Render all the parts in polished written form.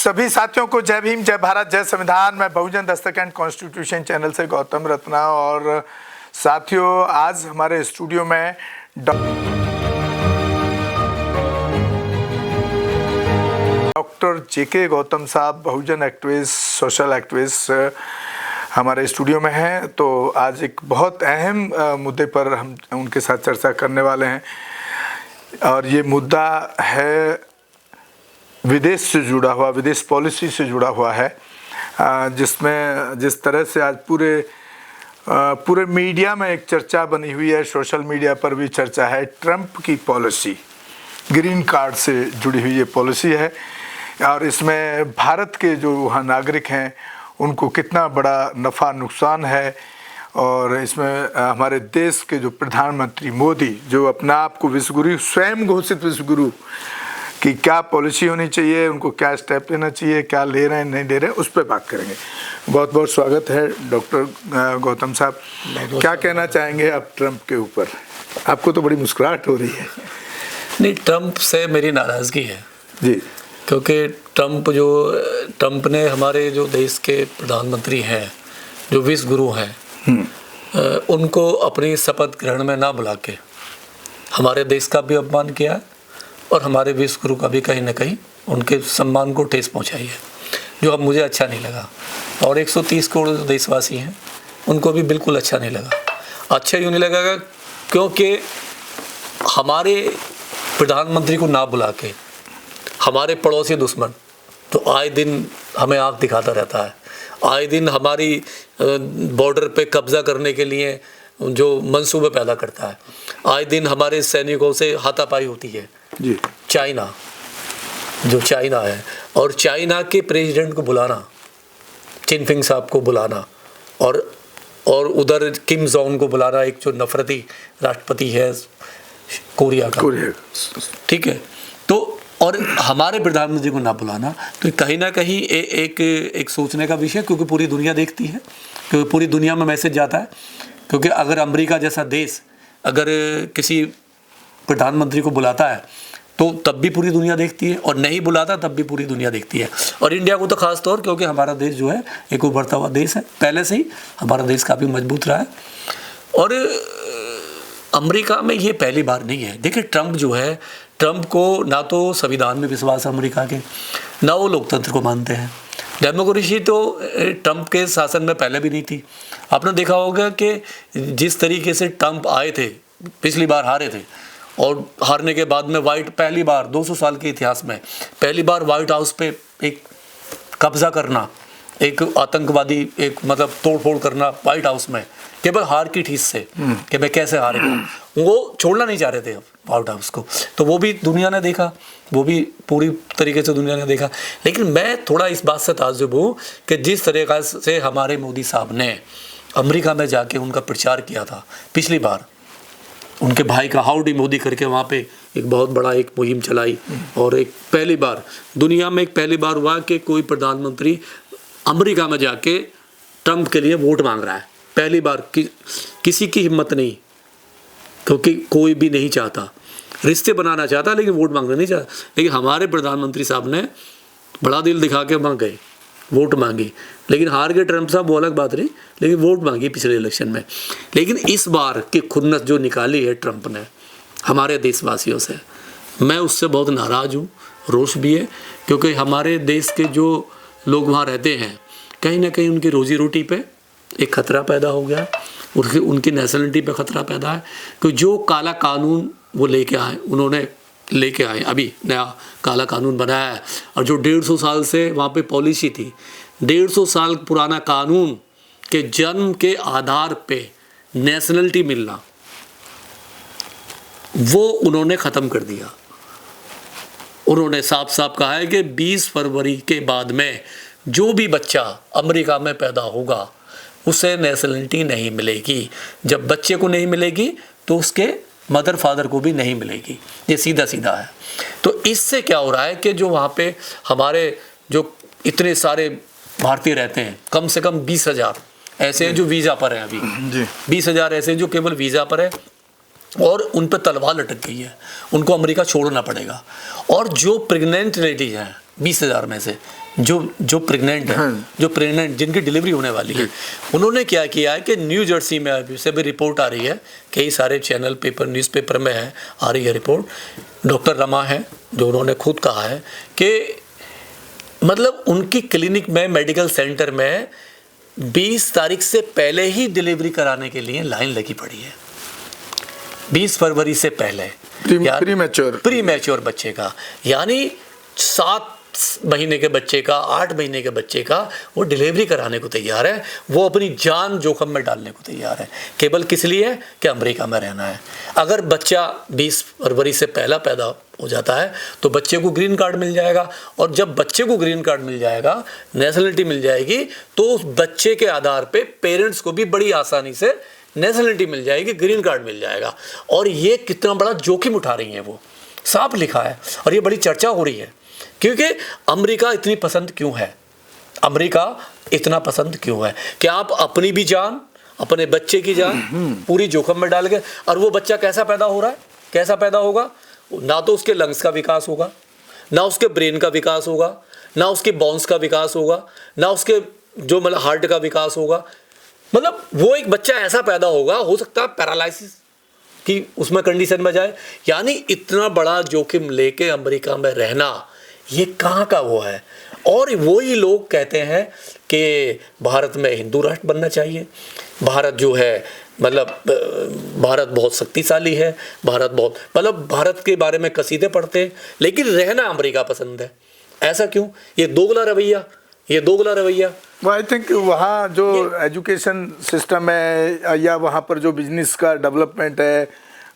सभी साथियों को जय भीम, जय भारत, जय संविधान। मैं बहुजन दस्तक एंड कॉन्स्टिट्यूशन चैनल से गौतम रत्ना। और साथियों, आज हमारे स्टूडियो में डॉक्टर जेके गौतम साहब, बहुजन एक्टिविस्ट, सोशल एक्टिविस्ट हमारे स्टूडियो में हैं। तो आज एक बहुत अहम मुद्दे पर हम उनके साथ चर्चा करने वाले हैं और ये मुद्दा है विदेश से जुड़ा हुआ, विदेश पॉलिसी से जुड़ा हुआ है, जिसमें जिस तरह से आज पूरे मीडिया में एक चर्चा बनी हुई है, सोशल मीडिया पर भी चर्चा है। ट्रंप की पॉलिसी, ग्रीन कार्ड से जुड़ी हुई ये पॉलिसी है और इसमें भारत के जो वहाँ नागरिक हैं उनको कितना बड़ा नफ़ा नुकसान है। और इसमें हमारे देश के जो प्रधानमंत्री मोदी, जो अपना आप को विश्वगुरु, स्वयं घोषित विश्वगुरु, कि क्या पॉलिसी होनी चाहिए, उनको क्या स्टेप लेना चाहिए, क्या ले रहे हैं नहीं ले रहे हैं, उस पर बात करेंगे। बहुत बहुत स्वागत है डॉक्टर गौतम साहब। क्या कहना चाहेंगे आप ट्रंप के ऊपर? आपको तो बड़ी मुस्कुराहट हो रही है। नहीं, ट्रंप से मेरी नाराज़गी है जी, क्योंकि ट्रंप ने हमारे जो देश के प्रधानमंत्री हैं, जो विश्वगुरु हैं, उनको अपनी शपथ ग्रहण में ना बुला के हमारे देश का भी अपमान किया और हमारे विश्वगुरु का भी कहीं ना कहीं उनके सम्मान को ठेस पहुंचाई है, जो अब मुझे अच्छा नहीं लगा। और 130 करोड़ जो देशवासी हैं उनको भी बिल्कुल अच्छा नहीं लगा। अच्छा क्यों नहीं लगा? क्योंकि हमारे प्रधानमंत्री को ना बुला के हमारे पड़ोसी दुश्मन तो आए दिन हमें आँख दिखाता रहता है, आए दिन हमारी बॉर्डर पे कब्जा करने के लिए जो मंसूबे पैदा करता है, आए दिन हमारे सैनिकों से हाथापाई होती है जी। चाइना है, और चाइना के प्रेसिडेंट को बुलाना, चिनफिंग साहब को बुलाना, और उधर किम जोंग को बुलाना, एक जो नफरती राष्ट्रपति है कोरिया का, ठीक है। तो और हमारे प्रधानमंत्री को ना बुलाना, तो कहीं ना कहीं एक सोचने का विषय, क्योंकि पूरी दुनिया देखती है, क्योंकि पूरी दुनिया में मैसेज जाता है। क्योंकि अगर अमेरिका जैसा देश अगर किसी प्रधानमंत्री को बुलाता है तो तब भी पूरी दुनिया देखती है, और नहीं बुलाता तब भी पूरी दुनिया देखती है। और इंडिया को तो खास तौर, क्योंकि हमारा देश जो है एक उभरता हुआ देश है, पहले से ही हमारा देश काफ़ी मजबूत रहा है। और अमेरिका में ये पहली बार नहीं है। देखिए, ट्रंप को ना तो संविधान में विश्वास है अमेरिका के, ना वो लोकतंत्र को मानते हैं। डेमोक्रेसी तो ट्रंप के शासन में पहले भी नहीं थी। आपने देखा होगा कि जिस तरीके से ट्रंप आए थे, पिछली बार हारे थे, और हारने के बाद में पहली बार 200 साल के इतिहास में पहली बार व्हाइट हाउस पे एक कब्जा करना, एक आतंकवादी, एक मतलब तोड़फोड़ करना व्हाइट हाउस में, केवल हार की ठीस से कि मैं कैसे हारे, वो छोड़ना नहीं चाह रहे थे व्हाइट हाउस को। तो वो भी दुनिया ने देखा, वो भी पूरी तरीके से दुनिया ने देखा। लेकिन मैं थोड़ा इस बात से ताज्जुब हूँ कि जिस तरीके से हमारे मोदी साहब ने अमेरिका में जाके उनका प्रचार किया था पिछली बार, उनके भाई का हाउडी मोदी करके वहाँ पे एक बहुत बड़ा एक मुहिम चलाई, और एक पहली बार दुनिया में हुआ कि कोई प्रधानमंत्री अमेरिका में जाके ट्रंप के लिए वोट मांग रहा है। पहली बार किसी की हिम्मत नहीं, क्योंकि कोई भी नहीं चाहता, रिश्ते बनाना चाहता लेकिन वोट मांगना नहीं चाहता। लेकिन हमारे प्रधानमंत्री साहब ने बड़ा दिल दिखा के वहाँ गए, वोट मांगी। लेकिन हार गए ट्रंप साहब, वो अलग बात रही, लेकिन वोट मांगी पिछले इलेक्शन में। लेकिन इस बार की खुन्नस जो निकाली है ट्रंप ने हमारे देशवासियों से, मैं उससे बहुत नाराज़ हूँ, रोष भी है। क्योंकि हमारे देश के जो लोग वहाँ रहते हैं, कहीं ना कहीं उनकी रोजी रोटी पे एक ख़तरा पैदा हो गया, उनकी नेशनलिटी पे ख़तरा पैदा है। क्योंकि जो काला कानून वो लेके आए, अभी नया काला कानून बनाया है, और जो 150 साल से वहाँ पे पॉलिसी थी, 150 साल पुराना कानून के जन्म के आधार पे नेशनलिटी मिलना, वो उन्होंने ख़त्म कर दिया। उन्होंने साफ साफ कहा है कि 20 फरवरी के बाद में जो भी बच्चा अमेरिका में पैदा होगा उसे नेशनलिटी नहीं मिलेगी। जब बच्चे को नहीं मिलेगी तो उसके मदर फादर को भी नहीं मिलेगी। ये सीधा है। तो इससे क्या हो रहा है कि जो वहाँ पे हमारे जो इतने सारे भारतीय रहते हैं, कम से कम 20,000 ऐसे हैं जो वीज़ा पर हैं अभी, 20,000 ऐसे जो केवल वीज़ा पर है, और उन पर तलवार लटक गई है, उनको अमेरिका छोड़ना पड़ेगा। और जो प्रेग्नेंट लेडीज हैं 20,000 में से जो प्रेग्नेंट है, जो प्रेग्नेंट जिनकी डिलीवरी होने वाली है, उन्होंने क्या किया है कि न्यू जर्सी में अभी से भी रिपोर्ट आ रही है, कई सारे चैनल पेपर न्यूज़पेपर में है, आ रही है रिपोर्ट, डॉक्टर रमा है जो उन्होंने खुद कहा है कि मतलब उनकी क्लिनिक में, मेडिकल सेंटर में 20 तारीख से पहले ही डिलीवरी कराने के लिए लाइन लगी पड़ी है। 20 फरवरी से पहले प्री मैच्योर बच्चे का, यानी 7 महीने के बच्चे का, 8 महीने के बच्चे का वो डिलीवरी कराने को तैयार है, वो अपनी जान जोखिम में डालने को तैयार है, केवल किस लिए कि अमेरिका में रहना है। अगर बच्चा 20 फरवरी से पहला पैदा हो जाता है तो बच्चे को ग्रीन कार्ड मिल जाएगा, और जब बच्चे को ग्रीन कार्ड मिल जाएगा, नेशनलिटी मिल जाएगी, तो उस बच्चे के आधार पे पेरेंट्स को भी बड़ी आसानी से नेशनलिटी मिल जाएगी, ग्रीन कार्ड मिल जाएगा। और ये कितना बड़ा जोखिम उठा रही हैं, वो साफ लिखा है, और ये बड़ी चर्चा हो रही है। क्योंकि अमेरिका इतनी पसंद क्यों है, अमेरिका इतना पसंद क्यों है कि आप अपनी भी जान, अपने बच्चे की जान पूरी जोखिम में डाल के, और वो बच्चा कैसा पैदा हो रहा है, कैसा पैदा होगा, ना तो उसके लंग्स का विकास होगा, ना उसके ब्रेन का विकास होगा, ना उसके बोन्स का विकास होगा, ना उसके जो मतलब हार्ट का विकास होगा। मतलब वो एक बच्चा ऐसा पैदा होगा, हो सकता है पैरालिसिस की उसमें कंडीशन में जाए। यानी इतना बड़ा जोखिम लेके अमेरिका में रहना, ये कहाँ का वो है। और वही लोग कहते हैं कि भारत में हिंदू राष्ट्र बनना चाहिए, भारत जो है मतलब भारत बहुत शक्तिशाली है, भारत बहुत मतलब भारत के बारे में कसीदे पढ़ते हैं, लेकिन रहना अमेरिका पसंद है। ऐसा क्यों? ये दोगला रवैया, ये दोगला रवैया। आई थिंक वहाँ जो एजुकेशन सिस्टम है या वहाँ पर जो बिजनेस का डेवलपमेंट है,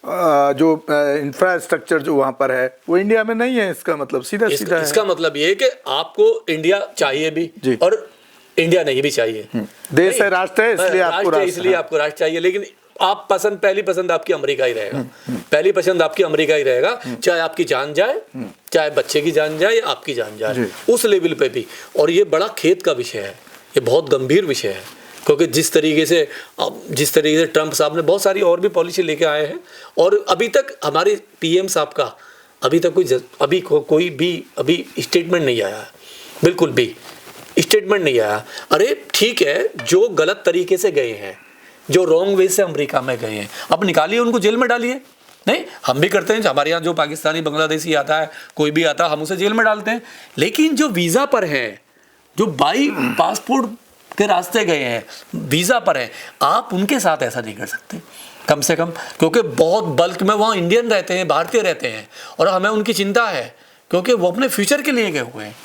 जो इंफ्रास्ट्रक्चर जो वहाँ पर है, वो इंडिया में नहीं है। इसका मतलब सीधा सीधा इसका मतलब ये है कि आपको इंडिया चाहिए भी और इंडिया नहीं भी चाहिए। देश है, राष्ट्र है, इसलिए आपको राष्ट्र, इसलिए आपको राष्ट्र चाहिए, लेकिन आप पसंद, पहली पसंद आपकी अमेरिका ही रहेगा, पहली पसंद आपकी अमेरिका ही रहेगा, चाहे आपकी जान जाए, चाहे बच्चे की जान जाए या आपकी जान जाए, उस लेवल पे भी। और ये बड़ा खेद का विषय है, ये बहुत गंभीर विषय है, क्योंकि जिस तरीके से ट्रंप साहब ने बहुत सारी और भी पॉलिसी लेके आए हैं, और अभी तक हमारे पीएम साहब का अभी तक कोई भी स्टेटमेंट नहीं आया है, बिल्कुल भी स्टेटमेंट नहीं आया। अरे ठीक है, जो गलत तरीके से गए हैं, जो रॉन्ग वे से अमेरिका में गए हैं, अब निकालिए, उनको जेल में डालिए। नहीं, हम भी करते हैं, हमारे यहाँ जो पाकिस्तानी बांग्लादेशी आता है, कोई भी आता है, हम उसे जेल में डालते हैं। लेकिन जो वीज़ा पर हैं, जो बाई पासपोर्ट के रास्ते गए हैं, वीज़ा पर हैं, आप उनके साथ ऐसा नहीं कर सकते कम से कम, क्योंकि बहुत बल्क में वहाँ इंडियन रहते हैं, भारतीय रहते हैं, और हमें उनकी चिंता है, क्योंकि वो अपने फ्यूचर के लिए गए हुए हैं।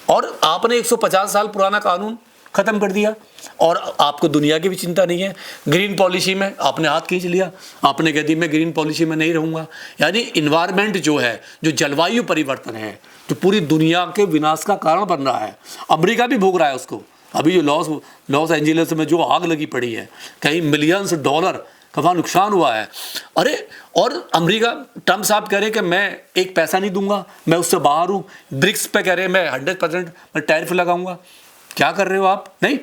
और आपने 150 साल पुराना कानून ख़त्म कर दिया, और आपको दुनिया की भी चिंता नहीं है। ग्रीन पॉलिसी में आपने हाथ खींच लिया, आपने कह दी मैं ग्रीन पॉलिसी में नहीं रहूँगा। यानी इन्वायरमेंट जो है, जो जलवायु परिवर्तन है, जो पूरी दुनिया के विनाश का कारण बन रहा है, अमेरिका भी भोग रहा है उसको। अभी जो लॉस एंजलिस में जो आग लगी पड़ी है, कई मिलियंस डॉलर का वहाँ नुकसान हुआ है। अरे, और अमेरिका, ट्रंप साहब कह रहे कि मैं एक पैसा नहीं दूंगा, मैं उससे बाहर हूँ। ब्रिक्स पे कह रहे मैं 100% मैं टैरिफ लगाऊंगा। क्या कर रहे हो आप? नहीं,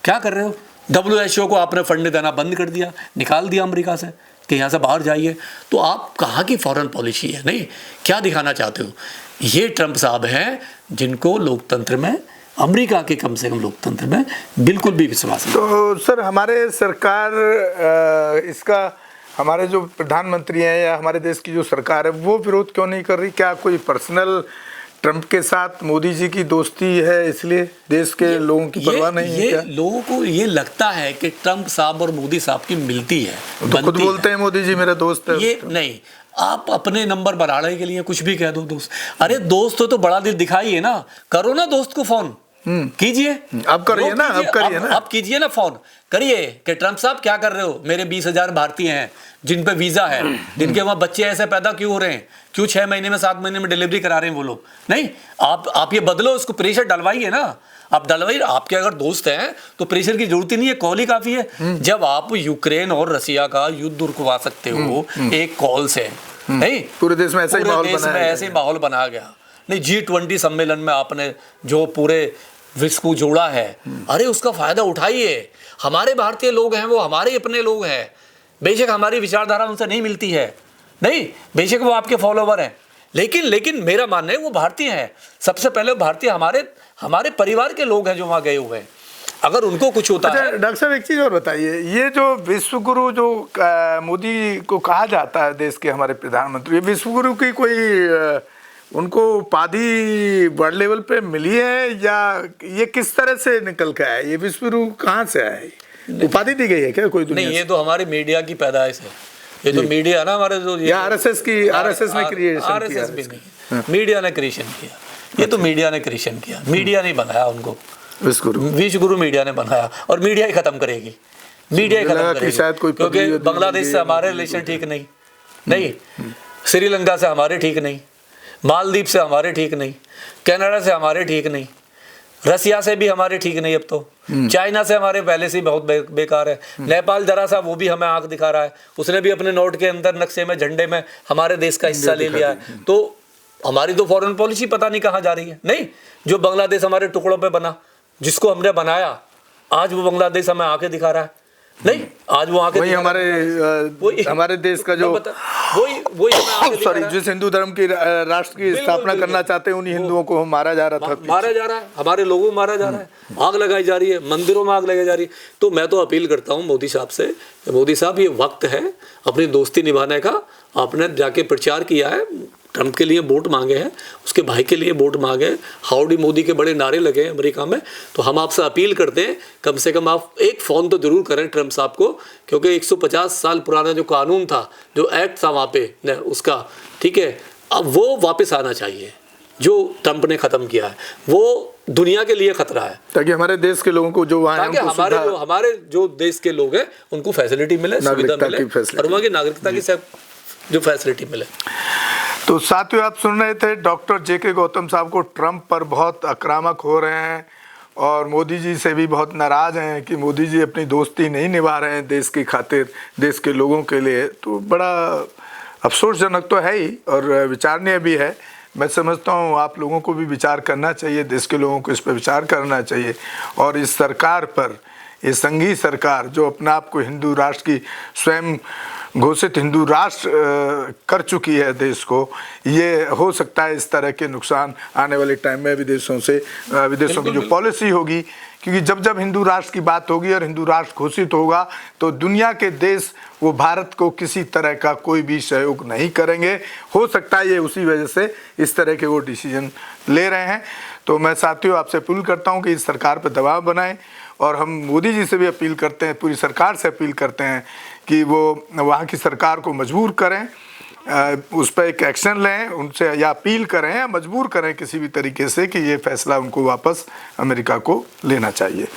क्या कर रहे हो? WHO को आपने फंड देना बंद कर दिया, निकाल दिया अमेरिका से कि यहाँ से बाहर जाइए। तो आप कहाँ की फॉरेन पॉलिसी है? नहीं, क्या दिखाना चाहते हो? ये ट्रंप साहब हैं जिनको लोकतंत्र में, अमेरिका के कम से कम लोकतंत्र में बिल्कुल भी विश्वास नहीं। तो सर, हमारे सरकार इसका, हमारे जो प्रधानमंत्री हैं या हमारे देश की जो सरकार है, वो विरोध क्यों नहीं कर रही? क्या कोई पर्सनल ट्रंप के साथ मोदी जी की दोस्ती है, इसलिए देश के लोगों की परवाह नहीं है क्या? लोगों को ये लगता है कि ट्रंप साहब और मोदी साहब की मिलती है, तो खुद बोलते हैं मोदी जी मेरे दोस्त है। ये नहीं, आप अपने नंबर बढ़ाने के लिए कुछ भी कह दो दोस्त। अरे दोस्त हो तो बड़ा दिल दिखाइए ना, करो ना दोस्त को फोन कीजिए। अब करिए ना, अब करिए ना, अब कीजिए ना फोन, करिए कि ट्रंप साहब क्या कर रहे हो, मेरे 20,000 भारतीय हैं जिन पे वीजा है, जिनके वहाँ बच्चे ऐसे पैदा क्यों हो रहे हैं, क्यों 6 महीने में 7 महीने में डिलीवरी करा रहे हैं वो लोग। नहीं, आप ये बदलो, उसको प्रेशर डलवाइए ना, आप डलवाइए। आपके अगर दोस्त हैं तो प्रेशर की जरूरत ही नहीं है, कॉल ही काफी है। जब आप यूक्रेन और रसिया का युद्ध रुकवा सकते हो एक कॉल से, नहीं, पूरे देश में ऐसा ही माहौल बना गया। नहीं, G20 सम्मेलन में आपने जो पूरे विश्व को जोड़ा है, अरे उसका फायदा उठाइए। हमारे भारतीय लोग हैं, वो हमारे अपने लोग हैं, बेशक हमारी विचारधारा उनसे नहीं मिलती है, नहीं, बेशक वो आपके फॉलोवर हैं, लेकिन मेरा मानना है वो भारतीय हैं। सबसे पहले भारतीय हमारे परिवार के लोग हैं जो वहाँ गए हुए हैं, अगर उनको कुछ होता अच्छा, है। डॉक्टर साहब एक चीज़ और बताइए, ये जो विश्वगुरु जो मोदी को कहा जाता है देश के हमारे प्रधानमंत्री, विश्वगुरु की कोई उनको उपाधि वर्ल्ड लेवल पे मिली है या ये किस तरह से निकल के आया? ये विश्वगुरु कहाँ से आया? उपाधि दी गई है क्या कोई दुनिया नहीं, ये तो हमारे मीडिया की पैदाइश है। ये तो मीडिया ना हमारे जो या आरएसएस की, आरएसएस ने क्रिएशन किया? आरएसएस भी नहीं, मीडिया ने क्रिएशन किया। ये तो मीडिया ने क्रिएशन किया, मीडिया नहीं बनाया उनको। विश्वगुरु मीडिया ने बनाया और मीडिया ही खत्म करेगी, मीडिया ही खत्म करेगी। शायद कोई क्योंकि बांग्लादेश से हमारे रिलेशन ठीक नहीं, श्रीलंका से हमारे ठीक नहीं, मालदीव से हमारे ठीक नहीं, कनाडा से हमारे ठीक नहीं, रसिया से भी हमारे ठीक नहीं, अब तो चाइना से हमारे पहले से ही बहुत बेकार है। नेपाल जरा सा वो भी हमें आंख दिखा रहा है, उसने भी अपने नोट के अंदर नक्शे में झंडे में हमारे देश का हिस्सा ले लिया है। तो हमारी तो फॉरेन पॉलिसी पता नहीं कहाँ जा रही है। नहीं, जो बांग्लादेश हमारे टुकड़ों पे बना, जिसको हमने बनाया, आज वो बांग्लादेश हमें आंखें दिखा रहा है। नहीं, आज वो आंखें वही हमारे देश का जो सॉरी जिस हिंदू धर्म की राष्ट्र की स्थापना करना चाहते हैं, उन्हीं हिंदुओं को मारा जा रहा था, मारा जा रहा है, हमारे लोगों को मारा जा रहा है, आग लगाई जा रही है, मंदिरों में आग लगाई जा रही है। तो मैं तो अपील करता हूँ मोदी साहब से, मोदी साहब ये वक्त है अपनी दोस्ती निभाने का। आपने जाके प्रचार किया है, ट्रंप के लिए वोट मांगे हैं, उसके भाई के लिए वोट मांगे हैं, हाउडी मोदी के बड़े नारे लगे हैं अमेरिका में। तो हम आपसे अपील करते हैं, कम से कम आप एक फ़ोन तो ज़रूर करें ट्रंप साहब को, क्योंकि 150 साल पुराना जो कानून था, जो एक्ट था वहाँ पे उसका, ठीक है, अब वो वापस आना चाहिए। जो ट्रंप ने ख़त्म किया है वो दुनिया के लिए खतरा है, ताकि हमारे देश के लोगों को जो वहाँ हमारे जो देश के लोग हैं उनको फैसिलिटी मिले, सुविधा मिले, और वहाँ की नागरिकता की जो फैसिलिटी मिले। तो साथियों, आप सुन रहे थे डॉक्टर जेके गौतम साहब को ट्रंप पर बहुत आक्रामक हो रहे हैं और मोदी जी से भी बहुत नाराज़ हैं कि मोदी जी अपनी दोस्ती नहीं निभा रहे हैं देश की खातिर, देश के लोगों के लिए। तो बड़ा अफसोसजनक तो है ही और विचारणीय भी है। मैं समझता हूँ आप लोगों को भी विचार करना चाहिए, देश के लोगों को इस पर विचार करना चाहिए। और इस सरकार पर, ये संघीय सरकार जो अपने आप को हिंदू राष्ट्र की स्वयं घोषित हिंदू राष्ट्र कर चुकी है देश को, ये हो सकता है इस तरह के नुकसान आने वाले टाइम में विदेशों की जो पॉलिसी होगी, क्योंकि जब जब हिंदू राष्ट्र की बात होगी और हिंदू राष्ट्र घोषित होगा तो दुनिया के देश वो भारत को किसी तरह का कोई भी सहयोग नहीं करेंगे। हो सकता है ये उसी वजह से इस तरह के वो डिसीजन ले रहे हैं। तो मैं साथियों आपसे अपील करता हूँ कि इस सरकार पर दबाव बनाएं और हम मोदी जी से भी अपील करते हैं, पूरी सरकार से अपील करते हैं कि वो वहाँ की सरकार को मजबूर करें, उस पर एक एक्शन लें, उनसे या अपील करें या मजबूर करें किसी भी तरीके से कि ये फैसला उनको वापस अमेरिका को लेना चाहिए।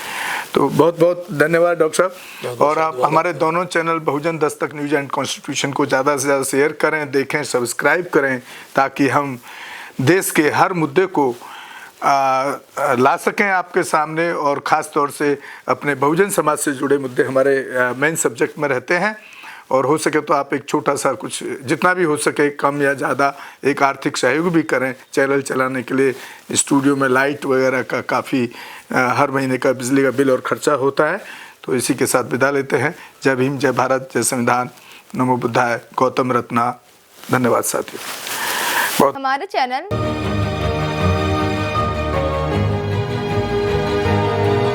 तो बहुत बहुत धन्यवाद डॉक्टर साहब। और आप हमारे दोनों channel Bahujan Dastak news and constitution को ज़्यादा से ज़्यादा शेयर करें, देखें, सब्सक्राइब करें, ताकि हम देश के हर मुद्दे को ला सकें आपके सामने। और ख़ास तौर से अपने बहुजन समाज से जुड़े मुद्दे हमारे मेन सब्जेक्ट में रहते हैं। और हो सके तो आप एक छोटा सा कुछ, जितना भी हो सके, कम या ज़्यादा, एक आर्थिक सहयोग भी करें चैनल चलाने के लिए। स्टूडियो में लाइट वगैरह का काफ़ी हर महीने का बिजली का बिल और ख़र्चा होता है। तो इसी के साथ विदा लेते हैं। जय भीम, जय भारत, जय संविधान, नमो बुद्धाय, गौतम रत्ना। धन्यवाद साथियों। हमारे चैनल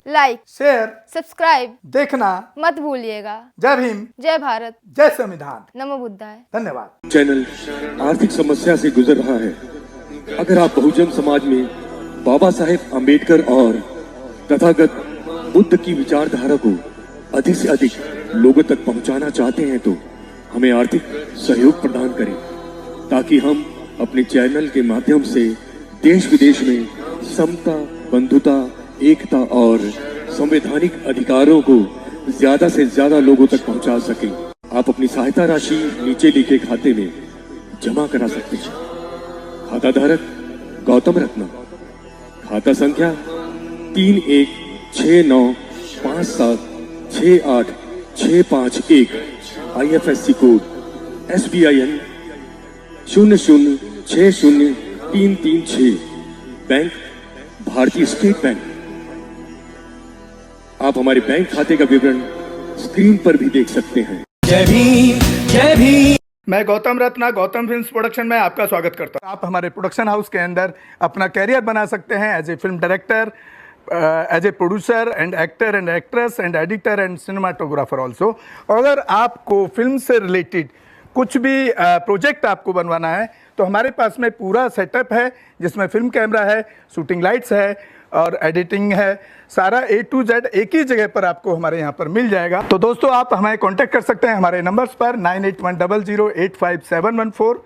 लाइक, शेयर, सब्सक्राइब देखना मत भूलिएगा। जय भीम, जय भारत, जय संविधान, नमो बुद्धाय। धन्यवाद। चैनल आर्थिक समस्या से गुजर रहा है। अगर आप बहुजन समाज में बाबा साहेब अम्बेडकर और तथागत बुद्ध की विचारधारा को अधिक से अधिक लोगों तक पहुंचाना चाहते हैं तो हमें आर्थिक सहयोग प्रदान करें, ताकि हम अपने चैनल के माध्यम से देश विदेश में समता, बंधुता, एकता और संवैधानिक अधिकारों को ज्यादा से ज्यादा लोगों तक पहुंचा सकें। आप अपनी सहायता राशि नीचे लिखे खाते में जमा करा सकते हैं। खाता धारक गौतम रत्ना, खाता संख्या 3169576865 IFSC कोड SBIN 0060336, बैंक भारतीय स्टेट बैंक। आप हमारे बैंक खाते का विवरण स्क्रीन पर भी देख सकते हैं। जय भीम, जय भीम। मैं गौतम रत्ना गौतम फिल्म्स प्रोडक्शन में आपका स्वागत करता हूँ। आप हमारे प्रोडक्शन हाउस के अंदर अपना कैरियर बना सकते हैं as a film director, as a producer and actor and actress and editor and cinematographer also. अगर आपको फिल्म से रिलेटेड कुछ भी प्रोजेक्ट आपको बनवाना है तो हमारे पास में पूरा सेटअप है, जिसमें फिल्म कैमरा है, शूटिंग लाइट्स है और एडिटिंग है। सारा A to Z एक ही जगह पर आपको हमारे यहाँ पर मिल जाएगा। तो दोस्तों, आप हमें कांटेक्ट कर सकते हैं हमारे नंबर्स पर 9810085714